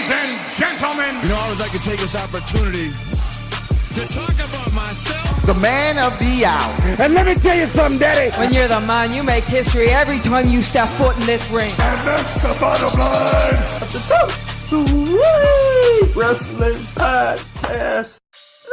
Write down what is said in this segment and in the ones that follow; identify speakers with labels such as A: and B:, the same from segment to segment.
A: Ladies and gentlemen,
B: you know, I always like to take this opportunity to talk about myself.
C: The man of the hour.
A: and let me tell you something, Daddy.
D: When you're the man, you make history every time you step foot in this ring.
B: And that's the bottom line of the
E: Sweet Wrestling Podcast.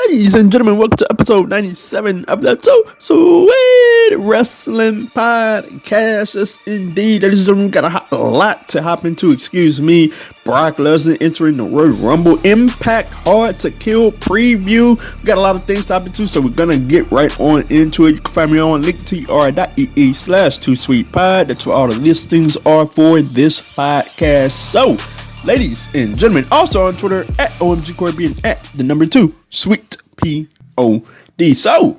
F: Ladies and gentlemen, welcome to episode 97 of the Sweet Wrestling Podcast. Yes, indeed. Ladies and gentlemen, we got a lot to hop into. Excuse me. Brock Lesnar entering the Royal Rumble. Impact Hard to Kill preview. We got a lot of things to hop into, so we're going to get right on into it. You can find me on linktr.ee/2sweetpod. That's where all the listings are for this podcast. So, ladies and gentlemen, also on Twitter at OMGCorby and at the number 2 Sweet POD. So,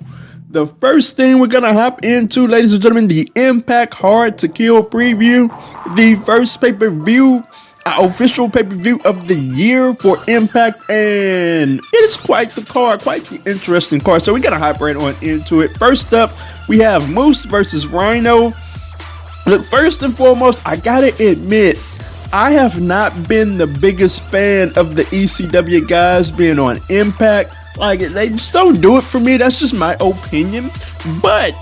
F: the first thing we're gonna hop into, ladies and gentlemen, the Impact Hard to Kill preview, the first pay-per-view, official pay-per-view of the year for Impact, and it is quite the card, quite the interesting card. So we're gonna hop right on into it. First up, we have Moose versus Rhino. Look, first and foremost, I gotta admit, I have not been the biggest fan of the ECW guys being on Impact. Like, they just don't do it for me. That's just my opinion. But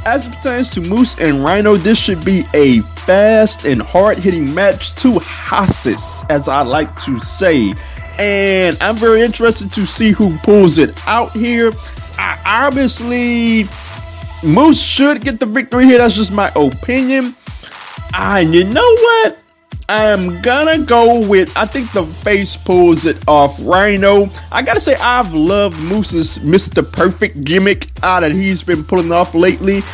F: as it pertains to Moose and Rhino, this should be a fast and hard-hitting match. Two hosses, as I like to say. And I'm very interested to see who pulls it out here. Obviously, Moose should get the victory here. That's just my opinion. And you know what? I'm gonna go with, I think the face pulls it off. Rhino, I gotta say, I've loved Moose's Mr. Perfect gimmick that he's been pulling off lately.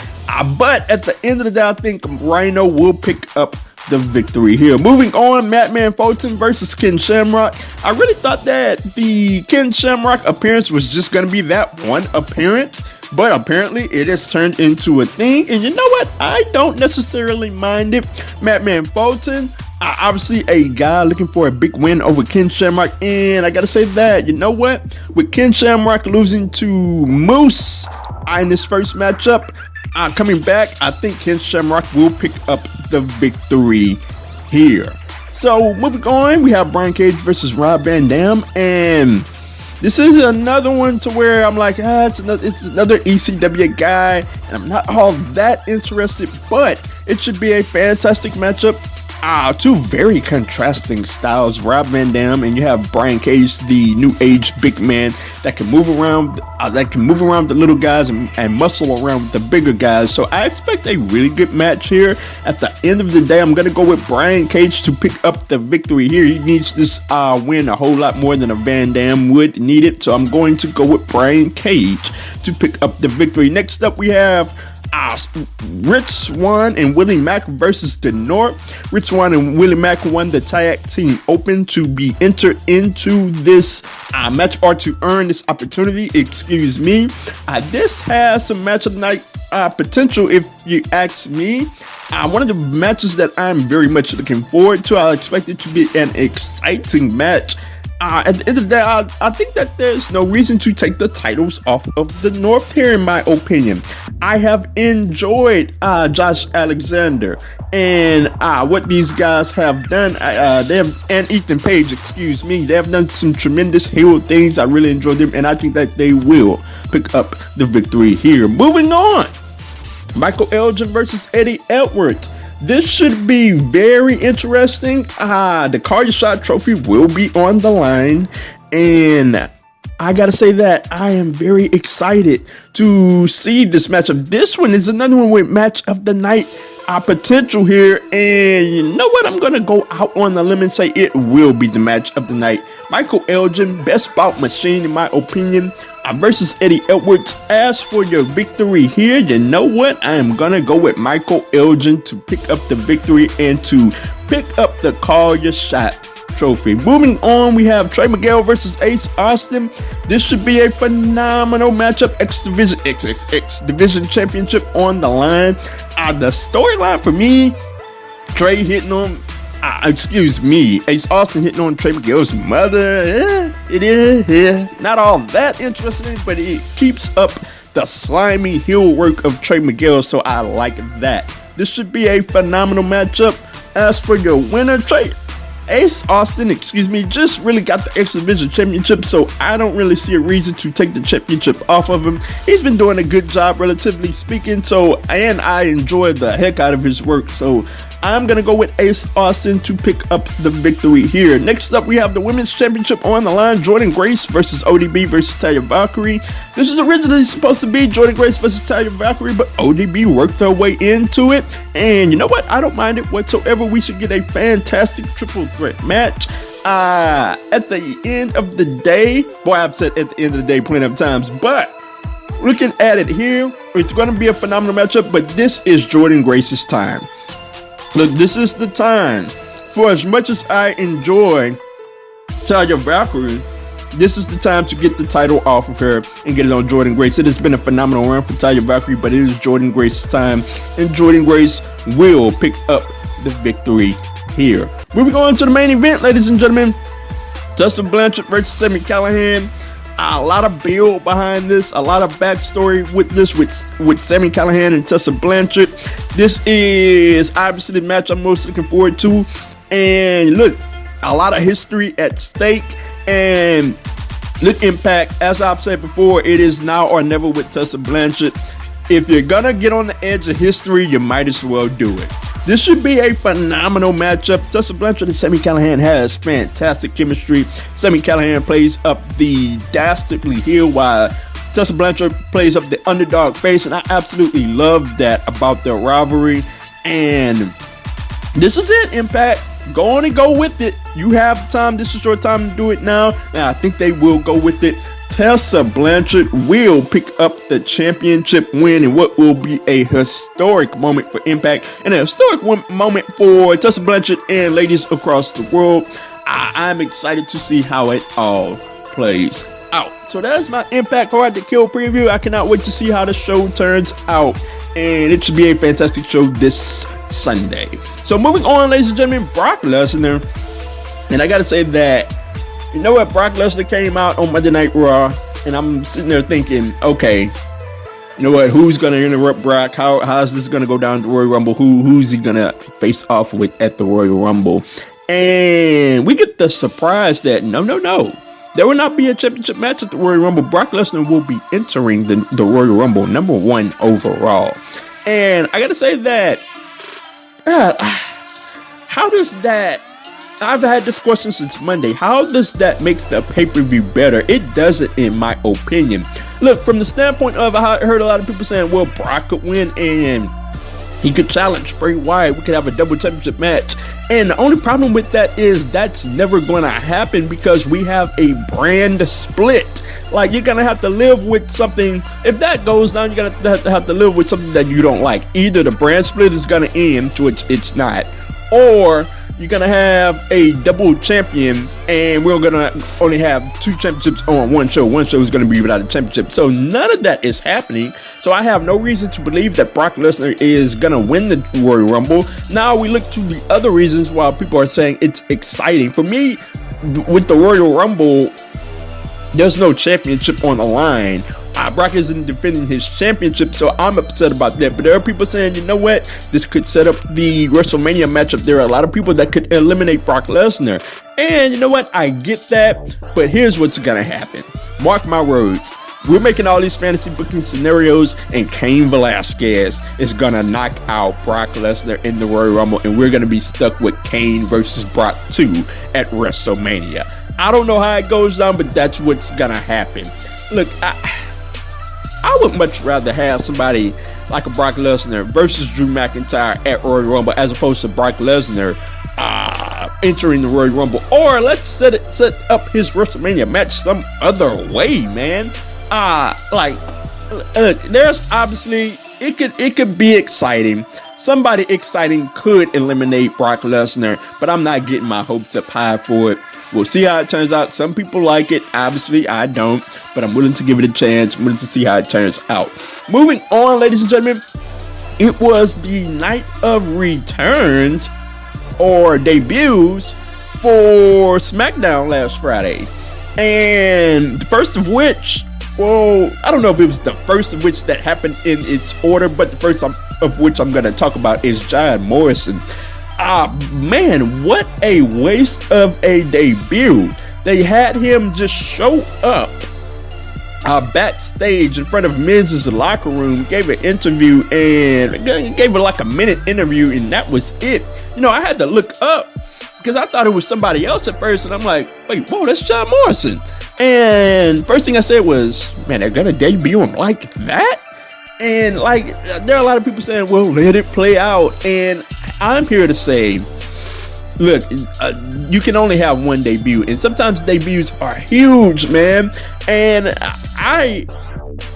F: But at the end of the day, I think Rhino will pick up the victory here. Moving on, Madman Fulton versus Ken Shamrock. I really thought that the Ken Shamrock appearance was just gonna be that one appearance, but apparently it has turned into a thing. And you know what? I don't necessarily mind it. Madman Fulton, obviously a guy looking for a big win over Ken Shamrock, and I gotta say that, you know what, with Ken Shamrock losing to Moose in this first matchup, coming back, I think Ken Shamrock will pick up the victory here. So moving on, we have Brian Cage versus Rob Van Dam, and this is another one to where I'm like, it's another ECW guy, and I'm not all that interested, but it should be a fantastic matchup. Two very contrasting styles, Rob Van Dam, and you have Brian Cage, the new age big man that can move around, the little guys and muscle around with the bigger guys. So I expect a really good match here. At the end of the day, I'm gonna go with Brian Cage to pick up the victory here. He needs this win a whole lot more than a Van Dam would need it. So I'm going to go with Brian Cage to pick up the victory. Next up, we have Rich Swann and Willie Mack versus The North. Rich Swann and Willie Mack won the tag team open to be entered into this match, or to earn this opportunity, excuse me. This has some match of the night potential, if you ask me. One of the matches that I'm very much looking forward to. I expect it to be an exciting match. At the end of the day, I think that there's no reason to take the titles off of The North here, in my opinion. I have enjoyed Josh Alexander and what these guys have done. And Ethan Page, excuse me. They have done some tremendous heel things. I really enjoyed them, and I think that they will pick up the victory here. Moving on, Michael Elgin versus Eddie Edwards. This should be very interesting. The Call Your Shot trophy will be on the line, and I gotta say that I am very excited to see this matchup. This one is another one with match of the night potential here, and you know what? I'm gonna go out on the limb and say it will be the match of the night. Michael Elgin, best bout machine in my opinion, versus Eddie Edwards. As for your victory here, you know what? I am gonna go with Michael Elgin to pick up the victory and to pick up the Call Your Shot trophy. Moving on, we have Trey Miguel versus Ace Austin. This should be a phenomenal matchup. X Division Championship on the line. The storyline for me, Trey hitting on Ace Austin hitting on Trey Miguel's mother. It is not all that interesting, but it keeps up the slimy heel work of Trey Miguel, so I like that. This should be a phenomenal matchup. As for your winner, Trey, Ace Austin, just really got the X Division Championship, so I don't really see a reason to take the championship off of him. He's been doing a good job, relatively speaking, and I enjoy the heck out of his work, so I'm going to go with Ace Austin to pick up the victory here. Next up, we have the Women's Championship on the line. Jordan Grace versus ODB versus Talia Valkyrie. This was originally supposed to be Jordan Grace versus Talia Valkyrie, but ODB worked their way into it. And you know what? I don't mind it whatsoever. We should get a fantastic triple threat match. At the end of the day, boy, I've said at the end of the day plenty of times, but looking at it here, it's going to be a phenomenal matchup, but this is Jordan Grace's time. Look, this is the time. For as much as I enjoy Talia Valkyrie, this is the time to get the title off of her and get it on Jordan Grace. It has been a phenomenal run for Talia Valkyrie, but it is Jordan Grace's time, and Jordan Grace will pick up the victory here. Moving on to the main event, ladies and gentlemen. Tessa Blanchard versus Sami Callihan. A lot of build behind this, a lot of backstory with this, with Sami Callihan and Tessa Blanchard. This is obviously the match I'm most looking forward to. And look, a lot of history at stake. And look, Impact, as I've said before, it is now or never with Tessa Blanchard. If you're gonna get on the edge of history, you might as well do it. This should be a phenomenal matchup. Tessa Blanchard and Sami Callihan has fantastic chemistry. Sami Callihan plays up the dastardly heel while Tessa Blanchard plays up the underdog face, and I absolutely love that about their rivalry. And this is it, Impact. Go on and go with it. You have time. This is your time to do it now. And I think they will go with it. Tessa Blanchard will pick up the championship win in what will be a historic moment for Impact and a historic moment for Tessa Blanchard and ladies across the world. I'm excited to see how it all plays out. So that is my Impact Hard to Kill preview. I cannot wait to see how the show turns out, and it should be a fantastic show this Sunday. So moving on, ladies and gentlemen, Brock Lesnar. And I gotta say that, you know what, Brock Lesnar came out on Monday Night Raw, and I'm sitting there thinking, okay, you know what, who's gonna interrupt Brock? How's this gonna go down the Royal Rumble? Who's he gonna face off with at the Royal Rumble? And we get the surprise that no, there will not be a championship match at the Royal Rumble. Brock Lesnar will be entering the Royal Rumble #1 overall. And I gotta say that, how does that, I've had this question since Monday. How does that make the pay-per-view better? It doesn't, in my opinion. Look, from the standpoint of, I heard a lot of people saying, well, Brock could win and he could challenge Bray Wyatt. We could have a double championship match. And the only problem with that is that's never going to happen because we have a brand split. Like, you're going to have to live with something. If that goes down, you're going to have to live with something that you don't like. Either the brand split is going to end, which it's not, or you're going to have a double champion and we're going to only have 2 championships on one show. One show is going to be without a championship. So none of that is happening. So I have no reason to believe that Brock Lesnar is going to win the Royal Rumble. Now we look to the other reasons why people are saying it's exciting. For me, with the Royal Rumble, there's no championship on the line. Brock isn't defending his championship, so I'm upset about that. But there are people saying, you know what, this could set up the WrestleMania matchup. There are a lot of people that could eliminate Brock Lesnar. And you know what, I get that, but here's what's gonna happen. Mark my words. We're making all these fantasy booking scenarios, and Cain Velasquez is gonna knock out Brock Lesnar in the Royal Rumble, and we're gonna be stuck with Cain versus Brock 2 at WrestleMania. I don't know how it goes down, but that's what's gonna happen. Look, I would much rather have somebody like a Brock Lesnar versus Drew McIntyre at Royal Rumble as opposed to Brock Lesnar entering the Royal Rumble. Or let's set up his WrestleMania match some other way, man. Look, there's obviously, it could be exciting. Somebody exciting could eliminate Brock Lesnar, but I'm not getting my hopes up high for it. We'll see how it turns out. Some people like it. Obviously, I don't, but I'm willing to give it a chance. I'm willing to see how it turns out. Moving on, ladies and gentlemen, it was the night of returns or debuts for SmackDown last Friday. And the first of which, well, I don't know if it was the first of which that happened in its order, but the first of which I'm going to talk about is John Morrison. Man, what a waste of a debut. They had him just show up backstage in front of Miz's locker room, gave an interview, and gave like a minute interview, and that was it. I had to look up because I thought it was somebody else at first, and I'm like, wait, whoa, that's John Morrison. And first thing I said was, man, they're gonna debut him like that? And like, there are a lot of people saying, well, let it play out. And I'm here to say, look, you can only have one debut, and sometimes debuts are huge, man. And I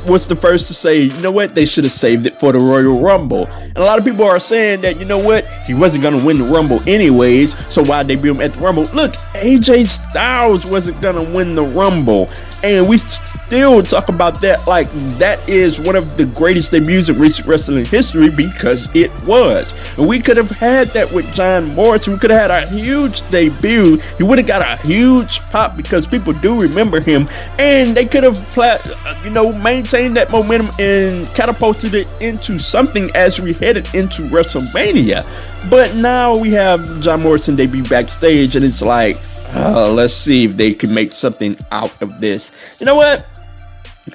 F: was the first to say, you know what, they should have saved it for the Royal Rumble. And a lot of people are saying that, you know what, he wasn't going to win the Rumble anyways, so why debut him at the Rumble? Look, AJ Styles wasn't going to win the Rumble, and we still talk about that like that is one of the greatest debuts in recent wrestling history, because it was. And we could have had that with John Morrison. We could have had a huge debut. He would have got a huge pop because people do remember him, and they could have maintained that momentum and catapulted it into something as we headed into WrestleMania. But now we have John Morrison debut backstage, and it's like, let's see if they can make something out of this. You know what?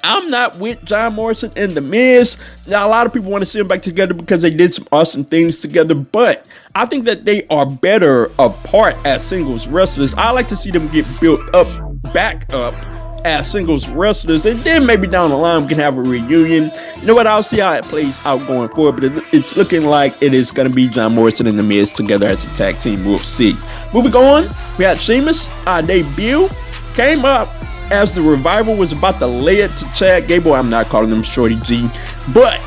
F: I'm not with John Morrison and The Miz. Now, a lot of people want to see them back together because they did some awesome things together, but I think that they are better apart as singles wrestlers. I like to see them get built up, back up as singles wrestlers, and then maybe down the line we can have a reunion. You know what? I'll see how it plays out going forward, but it's looking like it is going to be John Morrison and The Miz together as a tag team. We'll see. Moving on, we had Sheamus debut, came up as the Revival was about to lay it to Chad Gable. I'm not calling him Shorty G, but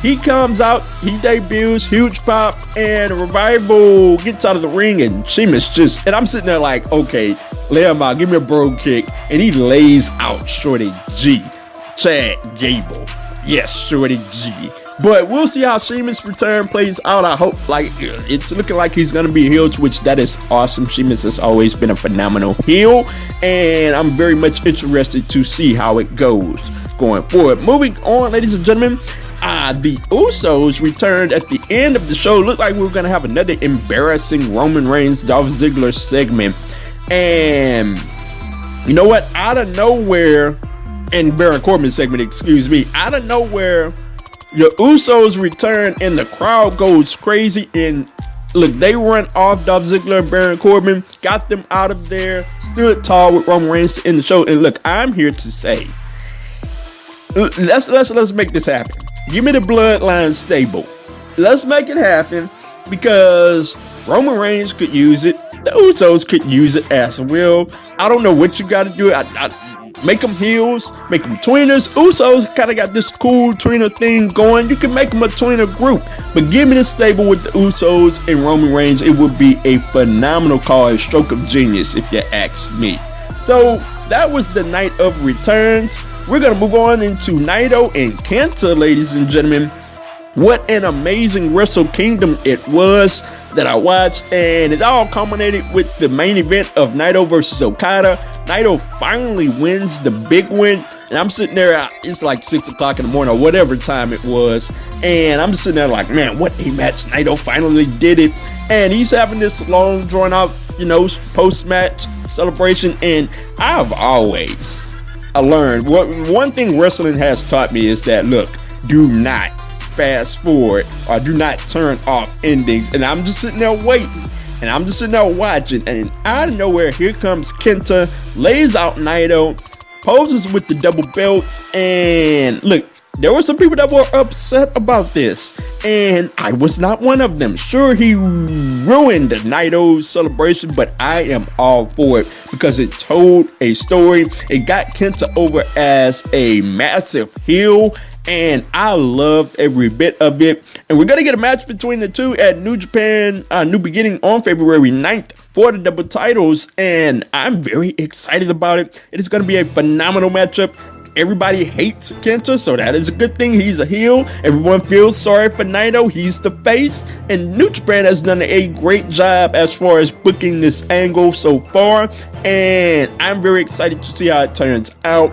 F: he comes out, he debuts, huge pop, and Revival gets out of the ring, and Sheamus and I'm sitting there like, okay, lay him out, give me a bro kick, and he lays out Shorty G, Chad Gable. Yes, Shorty G. But we'll see how Sheamus' return plays out. I hope, it's looking like he's going to be a heel, which that is awesome. Sheamus has always been a phenomenal heel, and I'm very much interested to see how it goes going forward. Moving on, ladies and gentlemen, the Usos returned at the end of the show. Looked like we were going to have another embarrassing Roman Reigns, Dolph Ziggler segment. And you know what? Out of nowhere, and Baron Corbin segment, out of nowhere, your Usos return and the crowd goes crazy. And look, they run off Dolph Ziggler and Baron Corbin, got them out of there, stood tall with Roman Reigns to end the show. And look, I'm here to say, let's make this happen. Give me the Bloodline stable. Let's make it happen, because Roman Reigns could use it. The Usos could use it as well. I don't know what you got to do. Make them heels, make them tweeners. Usos kind of got this cool tweener thing going. You can make them a tweener group, but give me the stable with the Usos and Roman Reigns. It would be a phenomenal call, a stroke of genius, if you ask me. So that was the night of returns. We're going to move on into Naito and Kenta, ladies and gentlemen. What an amazing Wrestle Kingdom it was that I watched, and it all culminated with the main event of Naito versus Okada. Naito finally wins the big win, and I'm sitting there, it's like 6 o'clock in the morning or whatever time it was, and I'm just sitting there like, man, what a match. Naito finally did it, and he's having this long drawn out, post-match celebration. And I've always learned, one thing wrestling has taught me is that, look, do not fast forward or do not turn off endings. And I'm just sitting there waiting, and I'm just sitting there watching, and out of nowhere, here comes Kenta, lays out Naito, poses with the double belts. And look, there were some people that were upset about this, and I was not one of them. Sure, he ruined the Naito's celebration, but I am all for it because it told a story. It got Kenta over as a massive heel, and I loved every bit of it. And we're going to get a match between the two at New Japan, New Beginning on February 9th for the double titles, and I'm very excited about it. It is going to be a phenomenal matchup. Everybody hates Kenta, so that is a good thing. He's a heel. Everyone feels sorry for Naito. He's the face. And New Japan has done a great job as far as booking this angle so far, and I'm very excited to see how it turns out.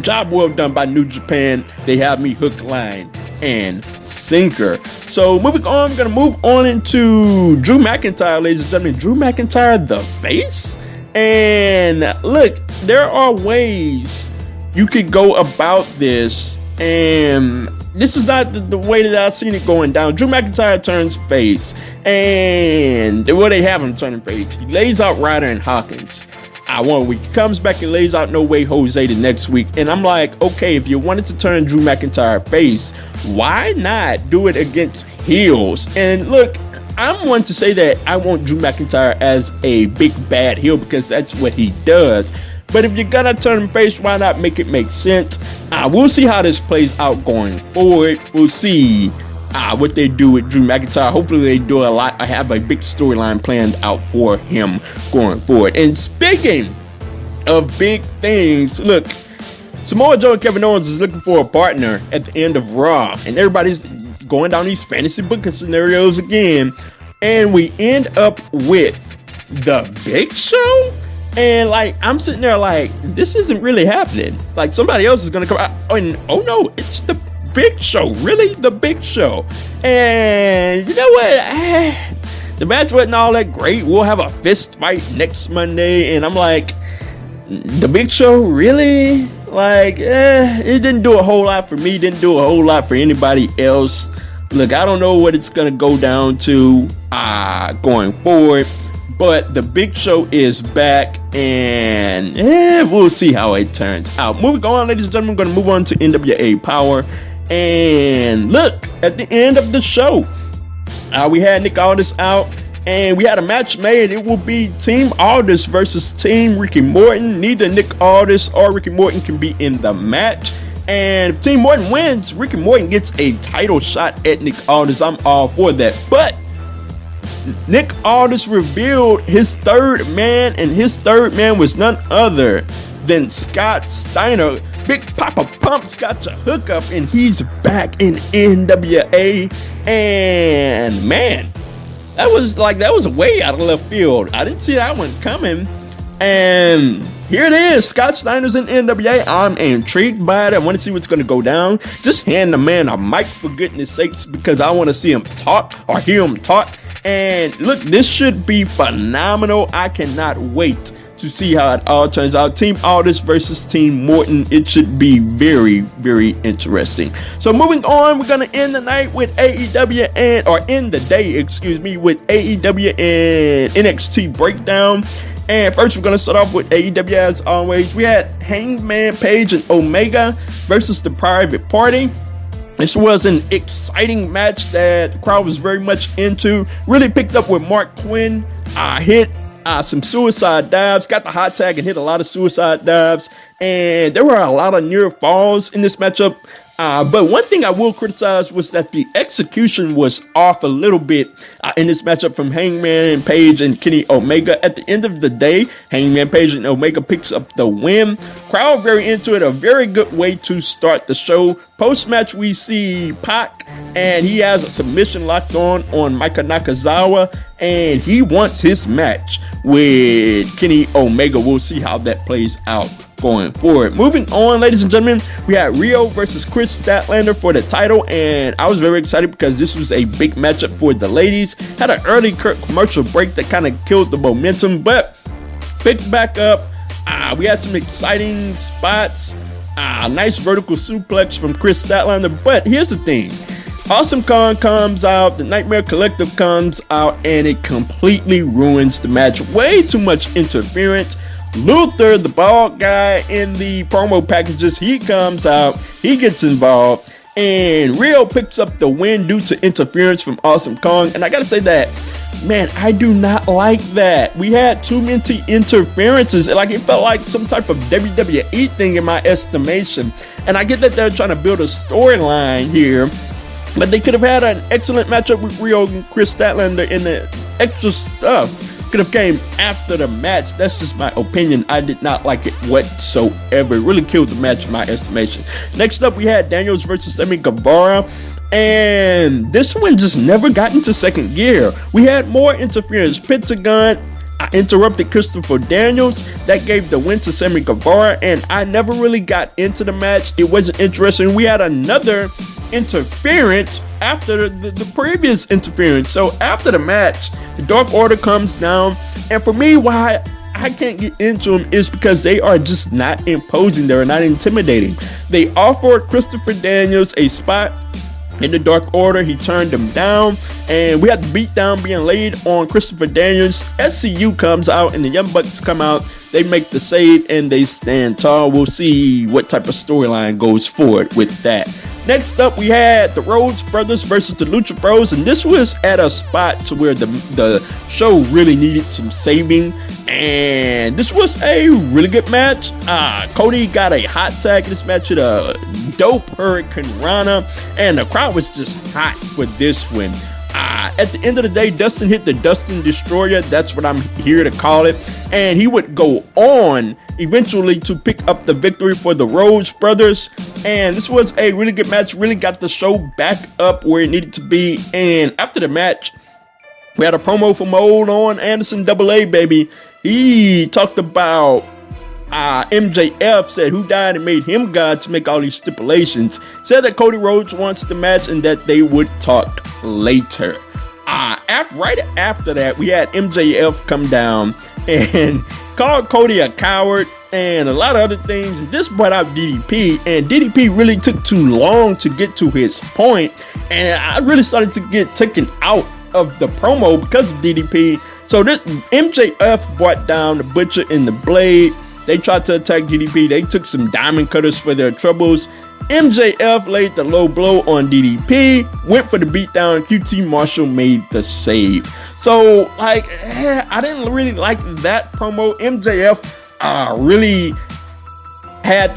F: Job well done by New Japan. They have me hook, line, and sinker. So moving on, I'm going to move on into Drew McIntyre, ladies and gentlemen. Drew McIntyre, the face. And look, there are ways you could go about this, and this is not the way that I've seen it going down. Drew McIntyre turns face, and they have him turning face. He lays out Ryder and Hawkins 1 week. He comes back and lays out No Way Jose the next week. And I'm like, okay, if you wanted to turn Drew McIntyre face, why not do it against heels? And look, I'm one to say that I want Drew McIntyre as a big bad heel because that's what he does. But if you're gonna turn him face, why not make it make sense? We'll see how this plays out going forward. We'll see what they do with Drew McIntyre. Hopefully they do a lot. I have a big storyline planned out for him going forward. And speaking of big things, look, Samoa Joe and Kevin Owens is looking for a partner at the end of Raw, and everybody's going down these fantasy booking scenarios again, and we end up with the Big Show. And like, I'm sitting there like, this isn't really happening. Like, somebody else is gonna come out, and oh no, it's the Big Show. Really, the Big Show. And you know what? The match wasn't all that great. We'll have a fist fight next Monday, and I'm like, the Big Show, really? Like, it didn't do a whole lot for me. Didn't do a whole lot for anybody else. Look, I don't know what it's gonna go down to going forward. But the Big Show is back, and we'll see how it turns out. Moving on, ladies and gentlemen, we're going to move on to NWA Power. And look, at the end of the show, we had Nick Aldis out, and we had a match made. It will be Team Aldis versus Team Ricky Morton. Neither Nick Aldis or Ricky Morton can be in the match. And if Team Morton wins, Ricky Morton gets a title shot at Nick Aldis. I'm all for that. But Nick Aldis revealed his third man, and his third man was none other than Scott Steiner. Big Papa Pump's got your hookup, and he's back in NWA. And man, that was way out of left field. I didn't see that one coming. And here it is. Scott Steiner's in NWA. I'm intrigued by it. I want to see what's going to go down. Just hand the man a mic, for goodness sakes, because I want to see him talk or hear him talk. And look, this should be phenomenal. I cannot wait to see how it all turns out. Team Aldis versus Team Morton. It should be very, very interesting. So moving on, we're going to end the night with AEW end the day, with AEW and NXT Breakdown. And first, we're going to start off with AEW as always. We had Hangman Page and Omega versus the Private Party. This was an exciting match that the crowd was very much into. Really picked up with Mark Quinn. Hit some suicide dives. Got the hot tag and hit a lot of suicide dives. And there were a lot of near falls in this matchup. But one thing I will criticize was that the execution was off a little bit in this matchup from Hangman Page and Kenny Omega. At the end of the day, Hangman Page and Omega picks up the win. Crowd very into it. A very good way to start the show. Post-match, we see Pac, and he has a submission locked on Mika Nakazawa, and he wants his match with Kenny Omega. We'll see how that plays out going forward. Moving on, ladies and gentlemen, we had Rio versus Chris Statlander for the title, and I was very excited because this was a big matchup for the ladies. Had an early commercial break that kind of killed the momentum, but picked back up. We had some exciting spots. Nice vertical suplex from Chris Statlander, but here's the thing. Awesome Kong comes out, the Nightmare Collective comes out, and it completely ruins the match. Way too much interference. Luther, the bald guy in the promo packages, he comes out, he gets involved, and Rio picks up the win due to interference from Awesome Kong. And I gotta say that, man, I do not like that. We had too many interferences. Like, it felt like some type of WWE thing in my estimation. And I get that they're trying to build a storyline here, but they could have had an excellent matchup with Rio and Chris Statlander, and the extra stuff could have came after the match. That's just my opinion. I did not like it whatsoever. It really killed the match in my estimation. Next up, we had Daniels versus Sammy Guevara, and this one just never got into second gear. We had more interference. Pentagon I interrupted Christopher Daniels. That gave the win to Sammy Guevara, and I never really got into the match. It wasn't interesting. We had another interference after the previous interference. So after the match, the Dark Order comes down, and for me, why I can't get into them is because they are just not imposing. They're not intimidating. They offered Christopher Daniels a spot in the Dark Order. He turned them down, and we had the beatdown being laid on Christopher Daniels. SCU comes out, and the Young Bucks come out. They make the save, and they stand tall. We'll see what type of storyline goes forward with that. Next up, we had the Rhodes Brothers versus the Lucha Bros, and this was at a spot to where the show really needed some saving, and this was a really good match. Cody got a hot tag in this match with a dope Hurricane Rana, and the crowd was just hot for this one. At the end of the day, Dustin hit the Dustin Destroyer. That's what I'm here to call it. And he would go on eventually to pick up the victory for the Rhodes Brothers. And this was a really good match. Really got the show back up where it needed to be. And after the match, we had a promo from old on Anderson AA, baby. He talked about MJF said who died and made him God to make all these stipulations. Said that Cody Rhodes wants the match and that they would talk later. Right after that, we had MJF come down and called Cody a coward and a lot of other things. This brought out DDP, and DDP really took too long to get to his point, and I really started to get taken out of the promo because of DDP. So this MJF brought down the Butcher and the Blade. They tried to attack DDP. They took some diamond cutters for their troubles. MJF laid the low blow on DDP, went for the beatdown. QT Marshall made the save. So, I didn't really like that promo. MJF really had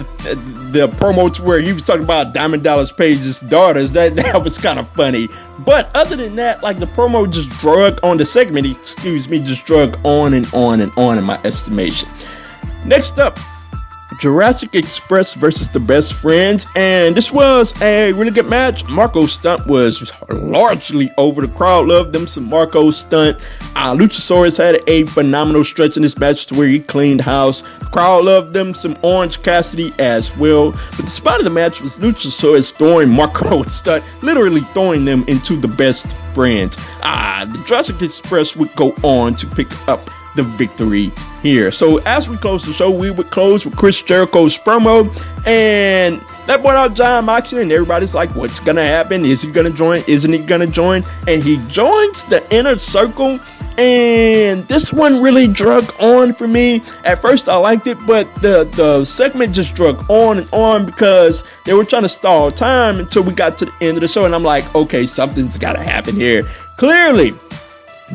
F: the promo to where he was talking about Diamond Dallas Page's daughters. That was kind of funny. But other than that, the promo just drug on the segment, just drug on and on and on in my estimation. Next up, Jurassic Express versus the Best Friends, and this was a really good match. Marco's stunt was largely over. The crowd loved them some Marco's stunt. Luchasaurus had a phenomenal stretch in this match to where he cleaned house. The crowd loved them some Orange Cassidy as well. But the spot of the match was Luchasaurus throwing Marco's stunt, literally throwing them into the Best Friends. The Jurassic Express would go on to pick up the victory here. So as we close the show, we would close with Chris Jericho's promo, and that brought out Jon Moxley, and everybody's like, what's gonna happen? Is he gonna join? Isn't he gonna join? And he joins the Inner Circle, and this one really drug on for me. At first I liked it, but the segment just drug on and on because they were trying to stall time until we got to the end of the show, and I'm like, okay, something's gotta happen here. Clearly,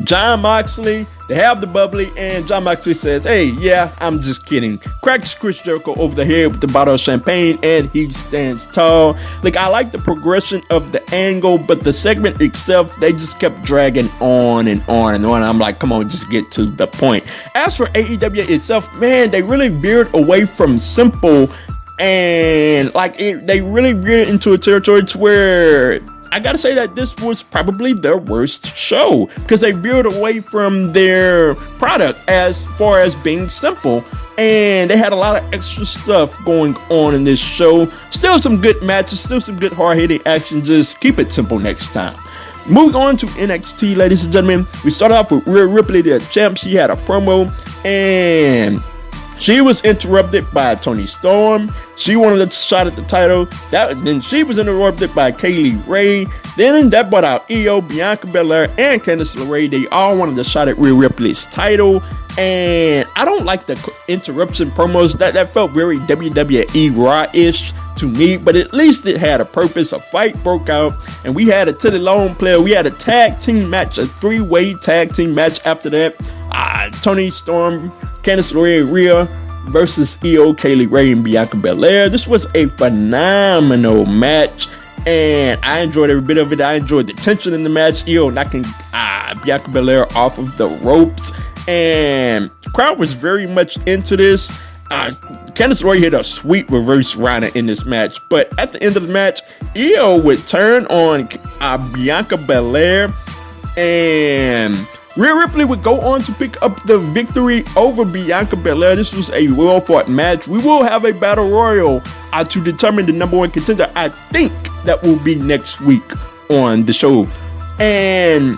F: Jon Moxley, they have the bubbly, and Jon Moxley says, hey, yeah, I'm just kidding. Cracks Chris Jericho over the head with the bottle of champagne, and he stands tall. I like the progression of the angle, but the segment itself, they just kept dragging on and on and on. I'm like, come on, just get to the point. As for AEW itself, man, they really veered away from simple, and they really veered into a territory to where I gotta say that this was probably their worst show because they veered away from their product as far as being simple, and they had a lot of extra stuff going on in this show. Still some good matches, still some good hard-hitting action. Just keep it simple next time. Moving on to NXT, ladies and gentlemen, we start off with Rhea Ripley, the champ. She had a promo, and she was interrupted by Toni Storm. She wanted a shot at the title. Then she was interrupted by Kaylee Ray. Then that brought out Io, Bianca Belair, and Candice LeRae. They all wanted a shot at Rhea Ripley's title. And I don't like the interruption promos. That felt very WWE Raw-ish to me, but at least it had a purpose. A fight broke out, and we had a Teddy Long player. We had a tag team match, a three-way tag team match after that. Toni Storm, Candice LeRae, Rhea versus Io, Kaylee Ray, and Bianca Belair. This was a phenomenal match, and I enjoyed every bit of it. I enjoyed the tension in the match. Io knocking Bianca Belair off of the ropes, and the crowd was very much into this. Candice LeRae hit a sweet reverse Rana in this match, but at the end of the match, Io would turn on Bianca Belair, and Rhea Ripley would go on to pick up the victory over Bianca Belair. This was a well-fought match. We will have a battle royal to determine the number one contender. I think that will be next week on the show. And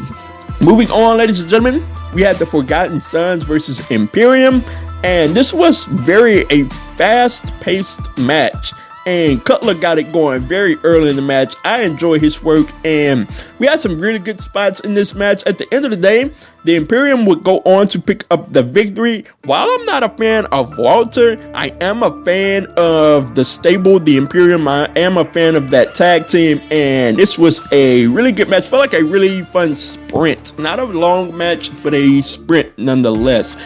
F: moving on, ladies and gentlemen, we had the Forgotten Sons versus Imperium. And this was a fast-paced match. And Cutler got it going very early in the match. I enjoy his work, and we had some really good spots in this match. At the end of the day, the Imperium would go on to pick up the victory. While I'm not a fan of Walter, I am a fan of the stable, the Imperium. I am a fan of that tag team, and this was a really good match. Felt like a really fun sprint. Not a long match, but a sprint nonetheless.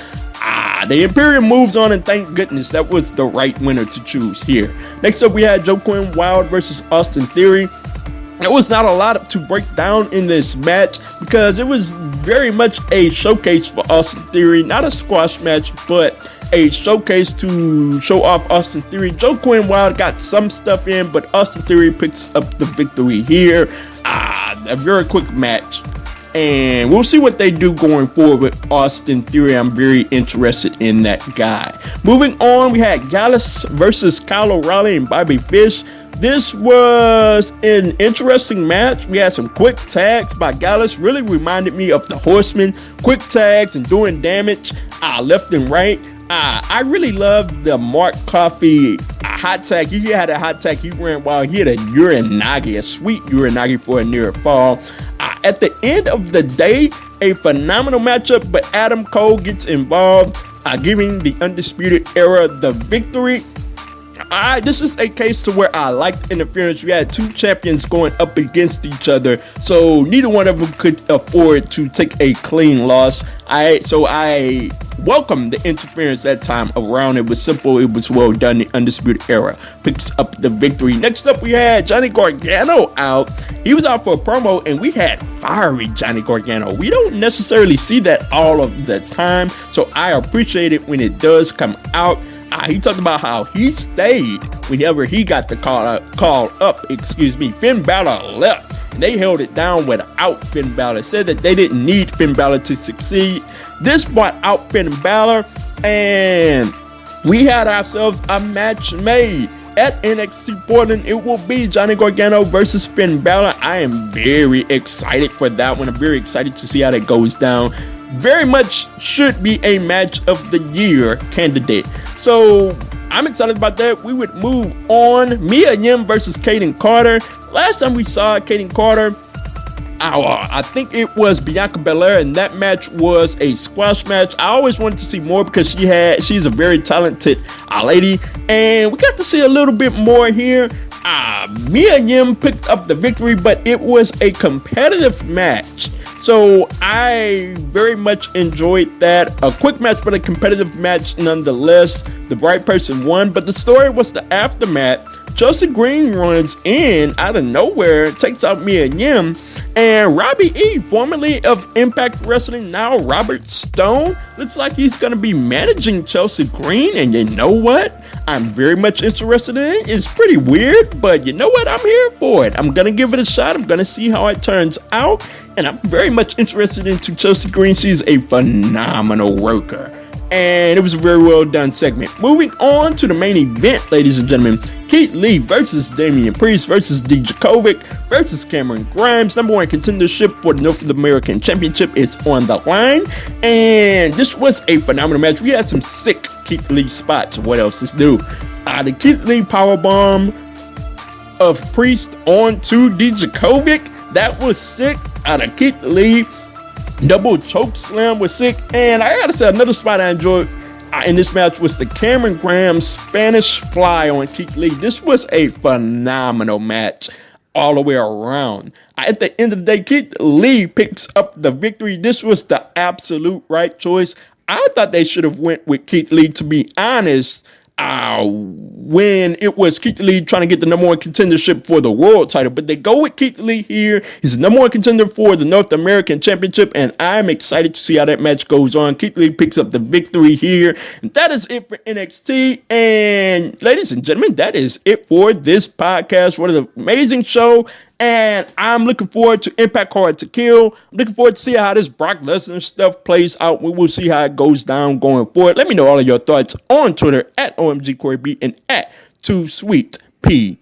F: The Imperium moves on, and thank goodness that was the right winner to choose here. Next up, we had Joaquin Wilde versus Austin Theory. There was not a lot to break down in this match because it was very much a showcase for Austin Theory. Not a squash match, but a showcase to show off Austin Theory. Joaquin Wilde got some stuff in, but Austin Theory picks up the victory here. A very quick match. And we'll see what they do going forward with Austin Theory. I'm very interested in that guy. Moving on, we had Gallus versus Kyle O'Reilly and Bobby Fish. This was an interesting match. We had some quick tags by Gallus. Really reminded me of the Horsemen. Quick tags and doing damage left and right. I really loved the Mark Coffey hot tag. He had a hot tag. He ran wild. He had a Uranagi, a sweet Uranagi for a near fall. At the end of the day, a phenomenal matchup, but Adam Cole gets involved, giving the Undisputed Era the victory. This is a case to where I liked interference. We had two champions going up against each other, so neither one of them could afford to take a clean loss. So I welcomed the interference that time around. It was simple. It was well done. The Undisputed Era picks up the victory. Next up, we had Johnny Gargano out. He was out for a promo, and we had fiery Johnny Gargano. We don't necessarily see that all of the time, so I appreciate it when it does come out. He talked about how he stayed whenever he got the call up. Finn Balor left, and they held it down without Finn Balor. Said that they didn't need Finn Balor to succeed. This brought out Finn Balor, and we had ourselves a match made. At NXT Portland, it will be Johnny Gargano versus Finn Balor. I am very excited for that one. I'm very excited to see how that goes down. Very much should be a match of the year candidate. So I'm excited about that. We would move on. Mia Yim versus Kaden Carter. Last time we saw Kaden Carter, I think it was Bianca Belair, and that match was a squash match. I always wanted to see more because she's a very talented lady, and we got to see a little bit more here. Mia Yim picked up the victory, but it was a competitive match. So I very much enjoyed that. A quick match, but a competitive match nonetheless. The right person won, but the story was the aftermath. Chelsea Green runs in out of nowhere, takes out Mia Yim, and Robbie E, formerly of Impact Wrestling, now Robert Stone, looks like he's going to be managing Chelsea Green, and you know what? I'm very much interested in it. It's pretty weird, but you know what? I'm here for it. I'm going to give it a shot. I'm going to see how it turns out, and I'm very much interested into Chelsea Green. She's a phenomenal worker. And it was a very well done segment. Moving on to the main event, ladies and gentlemen. Keith Lee versus Damian Priest versus Dijakovic versus Cameron Grimes. Number one contendership for the North American Championship is on the line. And this was a phenomenal match. We had some sick Keith Lee spots. What else is new? The Keith Lee powerbomb of Priest onto Dijakovic. That was sick. The Keith Lee double choke slam was sick. And I gotta say, another spot I enjoyed in this match was the Cameron Grimes Spanish Fly on Keith Lee. This was a phenomenal match all the way around. At the end of the day, Keith Lee picks up the victory. This was the absolute right choice. I thought they should have went with Keith Lee, to be honest, when it was Keith Lee trying to get the number one contendership for the world title. But they go with Keith Lee here. He's the number one contender for the North American Championship, and I'm excited to see how that match goes on. Keith Lee picks up the victory here. And that is it for NXT. And ladies and gentlemen, that is it for this podcast. What an amazing show. And I'm looking forward to Impact Hard to Kill. I'm looking forward to see how this Brock Lesnar stuff plays out. We will see how it goes down going forward. Let me know all of your thoughts on Twitter at OMGCoreyB and at 2SweetPOD.